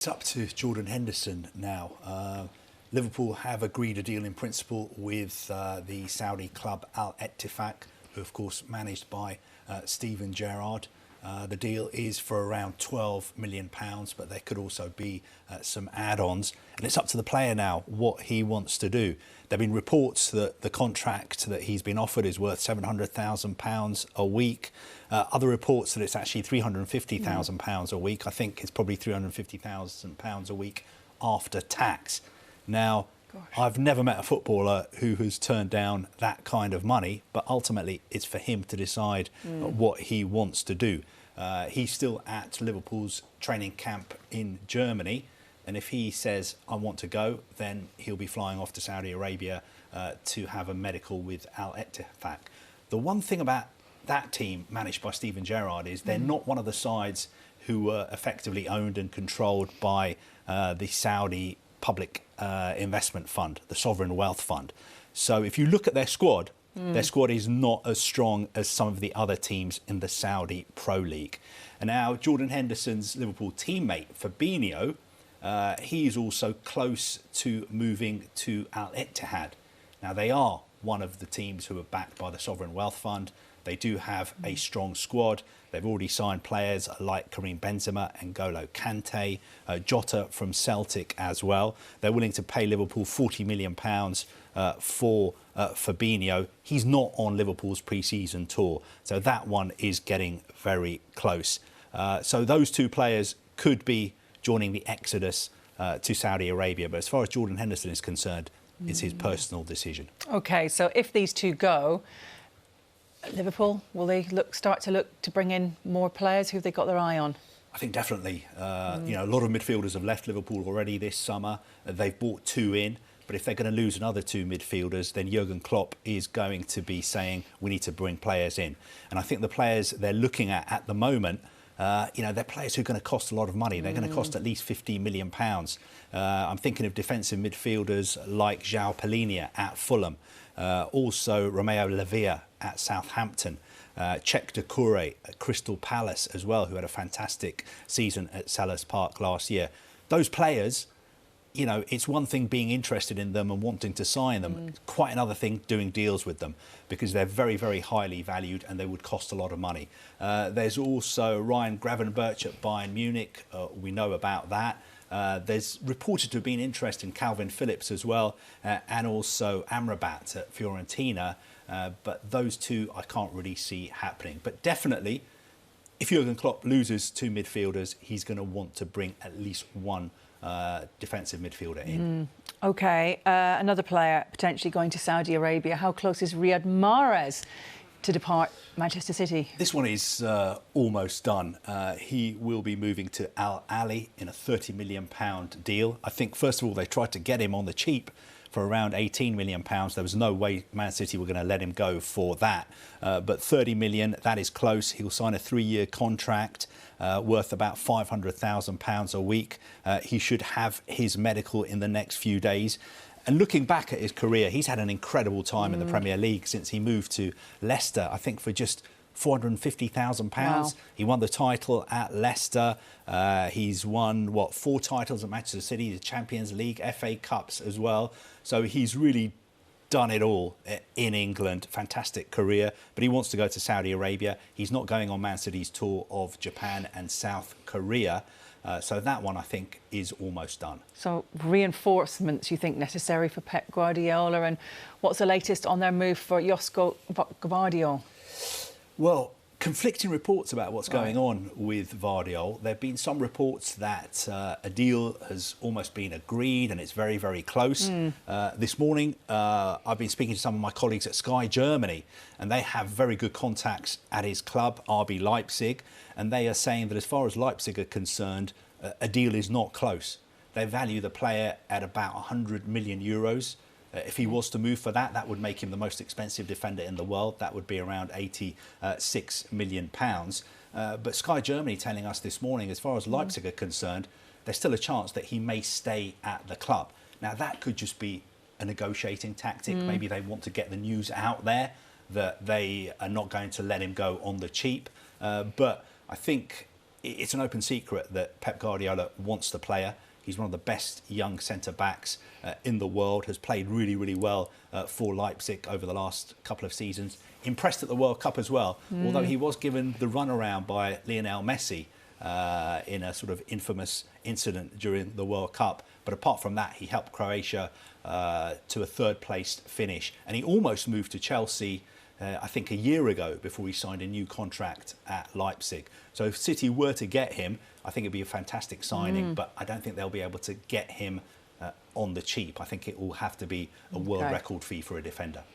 It's up to Jordan Henderson now. Liverpool have agreed a deal in principle with the Saudi club Al Ettifaq, who of course managed by Steven Gerrard. The deal is for around £12 million, but there could also be some add-ons. And it's up to the player now what he wants to do. There have been reports that the contract that he's been offered is worth £700,000 a week. Other reports that it's actually £350,000 a week. I think it's probably £350,000 a week after tax. Now, I've never met a footballer who has turned down that kind of money, but ultimately it's for him to decide what he wants to do. He's still at Liverpool's training camp in Germany, and if he says, I want to go, then he'll be flying off to Saudi Arabia to have a medical with Al Ettifaq. The one thing about that team managed by Steven Gerrard is they're not one of the sides who were effectively owned and controlled by the Saudi public investment fund, the sovereign wealth fund. So if you look at their squad is not as strong as some of the other teams in the Saudi Pro League. And now Jordan Henderson's Liverpool teammate Fabinho, he is also close to moving to Al Ittihad. Now they are one of the teams who are backed by the sovereign wealth fund. They do have a strong squad. They've already signed players like Karim Benzema and N'Golo Kante, Jota from Celtic as well. They're willing to pay Liverpool £40 million for Fabinho. He's not on Liverpool's pre-season tour, so that one is getting very close. So those two players could be joining the exodus to Saudi Arabia. But as far as Jordan Henderson is concerned, it's his personal decision. OK, so if these two go, Liverpool, will they start to look to bring in more players? Who have they got their eye on? I think definitely. You know, a lot of midfielders have left Liverpool already this summer. They've brought two in. But if they're going to lose another two midfielders, then Jurgen Klopp is going to be saying, we need to bring players in. And I think the players they're looking at the moment, you know, they're players who are going to cost a lot of money. They're going to cost at least £15 million. I'm thinking of defensive midfielders like João Palhinha at Fulham. Also Romeo Lavia at Southampton, Czech Doucouré at Crystal Palace as well, who had a fantastic season at Selhurst Park last year. Those players, you know, it's one thing being interested in them and wanting to sign them. It's quite another thing doing deals with them, because they're very, very highly valued and they would cost a lot of money. There's also Ryan Gravenberch at Bayern Munich. We know about that. There's reported to have been interest in Calvin Phillips as well, and also Amrabat at Fiorentina. But those two I can't really see happening. But definitely, if Jurgen Klopp loses two midfielders, he's going to want to bring at least one defensive midfielder in. OK, another player potentially going to Saudi Arabia. How close is Riyad Mahrez to depart Manchester City? This one is almost done. He will be moving to Al Ahly in a £30 million deal. I think, first of all, they tried to get him on the cheap for around £18 million. There was no way Man City were going to let him go for that. But £30 million, that is close. He'll sign a 3-year contract worth about £500,000 a week. He should have his medical in the next few days. And looking back at his career, he's had an incredible time in the Premier League since he moved to Leicester, I think for just £450,000. Wow. He won the title at Leicester. He's won, 4 titles at Manchester City, the Champions League, FA Cups as well. So he's really done it all in England. Fantastic career. But he wants to go to Saudi Arabia. He's not going on Man City's tour of Japan and South Korea. So that one, I think, is almost done. So reinforcements, you think, necessary for Pep Guardiola? And what's the latest on their move for Joško Gvardiol? Well, conflicting reports about what's going on with Gvardiol. There have been some reports that a deal has almost been agreed and it's very, very close. This morning, I've been speaking to some of my colleagues at Sky Germany, and they have very good contacts at his club, RB Leipzig, and they are saying that as far as Leipzig are concerned, a deal is not close. They value the player at about €100 million. If he was to move for that, that would make him the most expensive defender in the world. That would be around £86 million. But Sky Germany telling us this morning, as far as Leipzig are concerned, there's still a chance that he may stay at the club. Now, that could just be a negotiating tactic. Maybe they want to get the news out there that they are not going to let him go on the cheap. But I think it's an open secret that Pep Guardiola wants the player. He's one of the best young centre-backs in the world, has played really, really well for Leipzig over the last couple of seasons. Impressed at the World Cup as well, although he was given the runaround by Lionel Messi in a sort of infamous incident during the World Cup. But apart from that, he helped Croatia to a third-placed finish. And he almost moved to Chelsea, I think, a year ago before he signed a new contract at Leipzig. So if City were to get him, I think it'd be a fantastic signing, but I don't think they'll be able to get him on the cheap. I think it will have to be a world record fee for a defender.